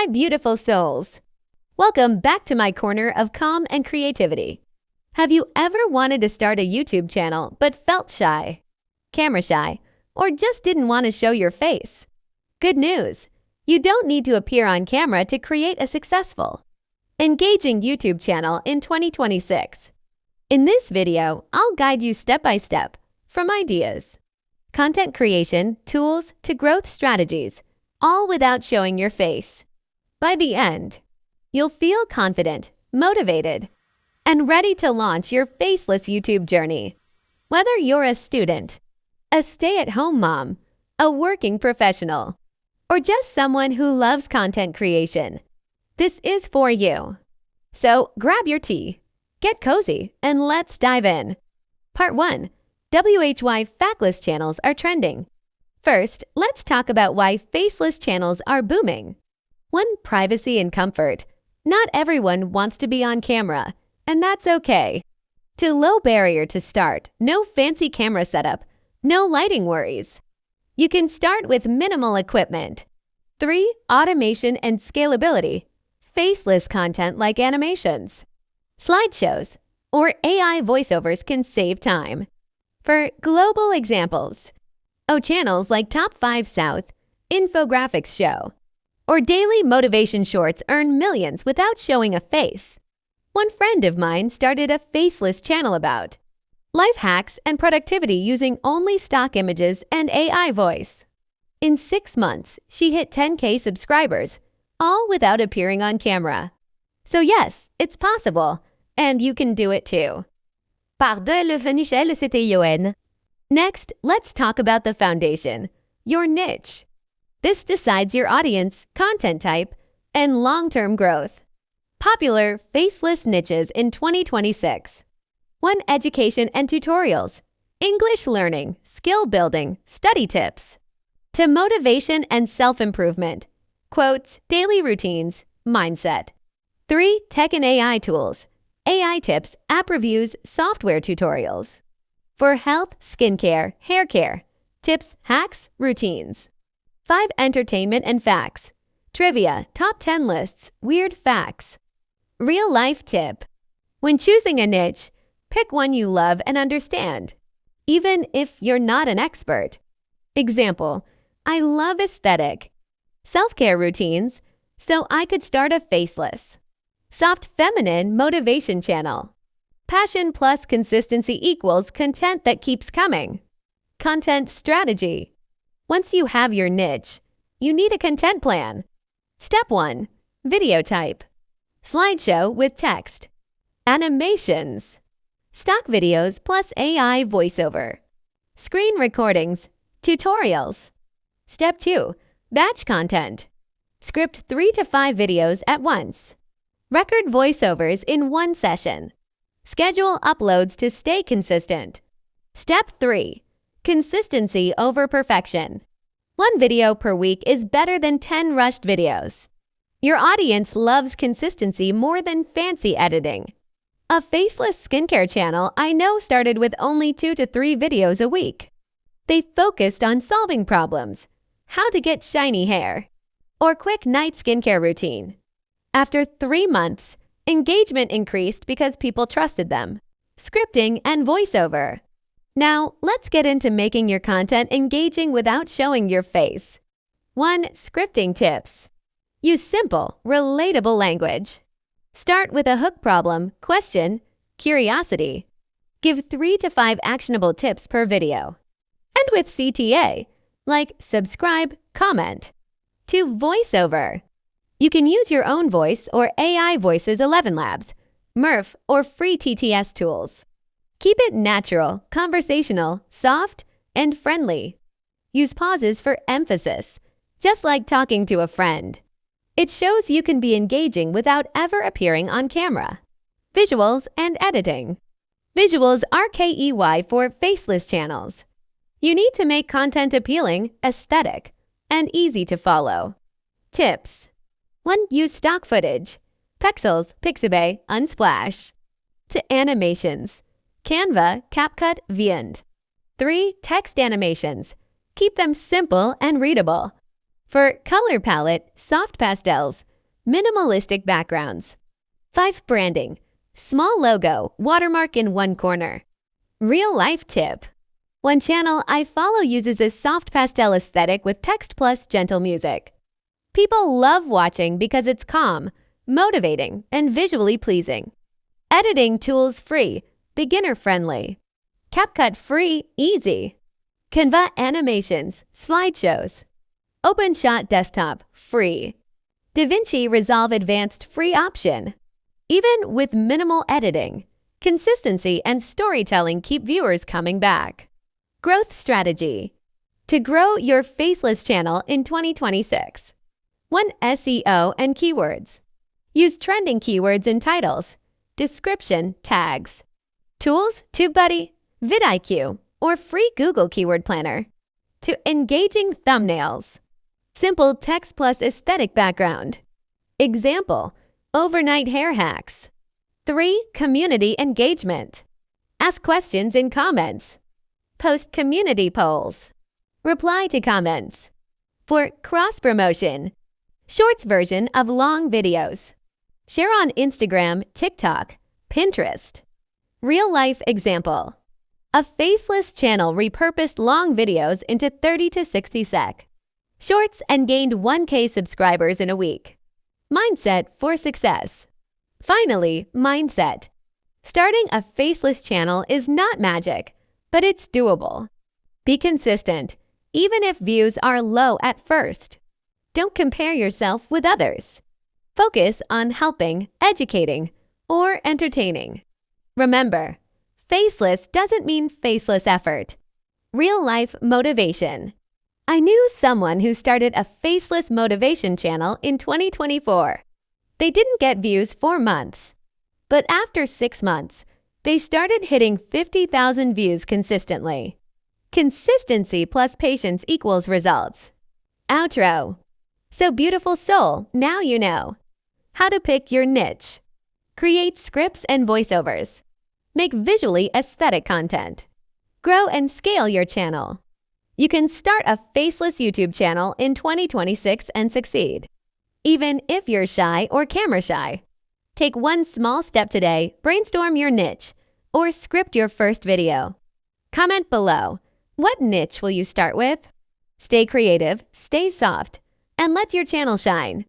Hi, beautiful souls. Welcome back to my corner of calm and creativity. Have you ever wanted to start a YouTube channel but felt shy, camera shy, or just didn't want to show your face? Good news! You don't need to appear on camera to create a successful, engaging YouTube channel in 2026. In this video, I'll guide you step by step from ideas, content creation, tools, to growth strategies, all without showing your face. By the end, you'll feel confident, motivated, and ready to launch your faceless YouTube journey. Whether you're a student, a stay-at-home mom, a working professional, or just someone who loves content creation, this is for you. So grab your tea, get cozy, and let's dive in. Part 1. Why faceless channels are trending. First, let's talk about why faceless channels are booming. 1. Privacy and comfort. Not everyone wants to be on camera, and that's okay. 2. Low barrier to start. No fancy camera setup, no lighting worries. You can start with minimal equipment. 3. Automation and scalability. Faceless content like animations, slideshows, or AI voiceovers can save time. For global examples, channels like Top 5 South, infographics show, or daily motivation shorts earn millions without showing a face. One friend of mine started a faceless channel about life hacks and productivity using only stock images and AI voice. In 6 months, she hit 10K subscribers, all without appearing on camera. So yes, it's possible, and you can do it too. Pardon le Fenichel, c'était Yoann. Next, let's talk about the foundation, your niche. This decides your audience, content type, and long-term growth. Popular faceless niches in 2026. 1. Education and tutorials, English learning, skill building, study tips. 2. Motivation and self-improvement, quotes, daily routines, mindset. 3. Tech and AI tools, AI tips, app reviews, software tutorials. For health, skincare, hair care, tips, hacks, routines. 5. Entertainment and facts, trivia, top 10 lists, weird facts. Real life tip. When choosing a niche, pick one you love and understand, even if you're not an expert. Example, I love aesthetic, self-care routines, so I could start a faceless, soft feminine motivation channel. Passion plus consistency equals content that keeps coming. Content strategy. Once you have your niche, you need a content plan. Step 1. Video type. Slideshow with text. Animations. Stock videos plus AI voiceover. Screen recordings. Tutorials. Step 2. Batch content. Script 3 to 5 videos at once. Record voiceovers in one session. Schedule uploads to stay consistent. Step 3. Consistency over perfection. 1 video per week is better than 10 rushed videos. Your audience loves consistency more than fancy editing. A faceless skincare channel I know started with only 2 to 3 videos a week. They focused on solving problems, how to get shiny hair, or quick night skincare routine. After 3 months, engagement increased because people trusted them. Scripting and voiceover. Now, let's get into making your content engaging without showing your face. 1. Scripting tips. Use simple, relatable language. Start with a hook problem, question, curiosity. Give 3 to 5 actionable tips per video. And with CTA, like subscribe, comment. 2. Voiceover. You can use your own voice or AI Voices 11 Labs, Murph, or free TTS tools. Keep it natural, conversational, soft, and friendly. Use pauses for emphasis, just like talking to a friend. It shows you can be engaging without ever appearing on camera. Visuals and editing. Visuals RKEY for faceless channels. You need to make content appealing, aesthetic, and easy to follow. Tips. 1. Use stock footage, Pexels, Pixabay, Unsplash. 2. Animations, Canva, CapCut, Vyond. 3. Text animations. Keep them simple and readable. For color palette, soft pastels, Minimalistic backgrounds. 5 branding. Small logo, watermark in one corner. Real life tip. One channel I follow uses a soft pastel aesthetic with text plus gentle music. People love watching because it's calm, motivating, and visually pleasing. Editing tools free, beginner friendly. CapCut free, easy. Canva animations, slideshows. OpenShot desktop, free. DaVinci Resolve Advanced free option. Even with minimal editing, consistency and storytelling keep viewers coming back. Growth strategy. To grow your faceless channel in 2026. 1. SEO and keywords. Use trending keywords in titles, description, tags. Tools: TubeBuddy, vidIQ, or free Google Keyword Planner. 2. Engaging thumbnails. Simple text plus aesthetic background. Example: overnight hair hacks. 3. Community engagement. Ask questions in comments. Post community polls. Reply to comments. 4. Cross-promotion. Shorts version of long videos. Share on Instagram, TikTok, Pinterest. Real-life example. A faceless channel repurposed long videos into 30 to 60 sec. Shorts and gained 1K subscribers in a week. Mindset for success. Finally, mindset. Starting a faceless channel is not magic, but it's doable. Be consistent, even if views are low at first. Don't compare yourself with others. Focus on helping, educating, or entertaining. Remember, faceless doesn't mean faceless effort. Real-life motivation. I knew someone who started a faceless motivation channel in 2024. They didn't get views for months. But after 6 months, they started hitting 50,000 views consistently. Consistency plus patience equals results. Outro. So beautiful soul, now you know. How to pick your niche. Create scripts and voiceovers. Make visually aesthetic content. Grow and scale your channel. You can start a faceless YouTube channel in 2026 and succeed. Even if you're shy or camera shy. Take one small step today, brainstorm your niche, or script your first video. Comment below. What niche will you start with? Stay creative, stay soft, and let your channel shine.